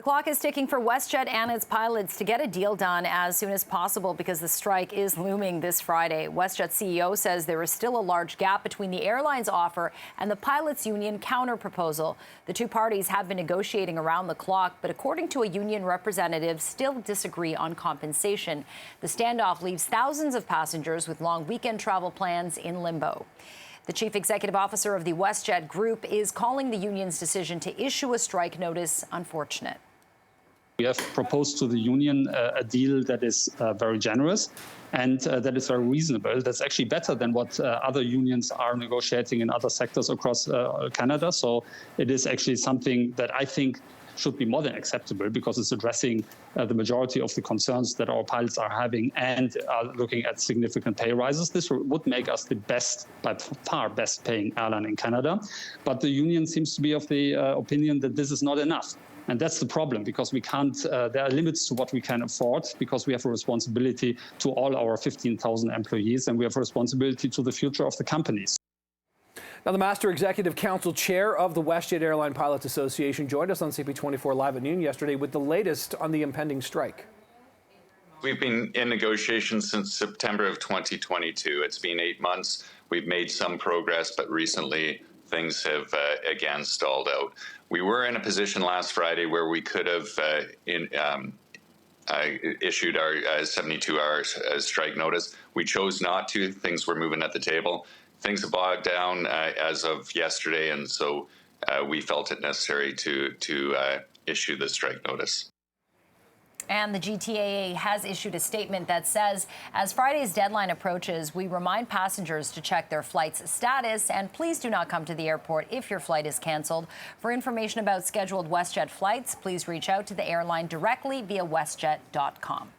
The clock is ticking for Westjet and its pilots to get a deal done as soon as possible because the strike is looming this Friday. Westjet CEO says there is still a large gap between the airline's offer and the pilots' union counter-proposal. The two parties have been negotiating around the clock, but according to a union representative, still disagree on compensation. The standoff leaves thousands of passengers with long weekend travel plans in limbo. The chief executive officer of the Westjet Group is calling the union's decision to issue a strike notice unfortunate. We have proposed to the union a deal that is very generous and that is very reasonable. That's actually better than what other unions are negotiating in other sectors across Canada. So it is actually something that I think should be more than acceptable because it's addressing the majority of the concerns that our pilots are having and are looking at significant pay rises. This would make us the best, by far best paying airline in Canada. But the union seems to be of the opinion that this is not enough. And that's the problem, because we can't, there are limits to what we can afford, because we have a responsibility to all our 15,000 employees, and we have a responsibility to the future of the companies. Now, the Master Executive Council Chair of the Westjet Airline Pilots Association joined us on CP24 Live at noon yesterday with the latest on the impending strike. We've been in negotiations since September of 2022. It's been 8 months. We've made some progress, but recently things have again stalled out. We were in a position last Friday where we could have issued our 72-hour strike notice. We chose not to. Things were moving at the table. Things have bogged down as of yesterday, and so we felt it necessary to issue the strike notice. And the GTAA has issued a statement that says, as Friday's deadline approaches, we remind passengers to check their flight's status and please do not come to the airport if your flight is canceled. For information about scheduled Westjet flights, please reach out to the airline directly via westjet.com.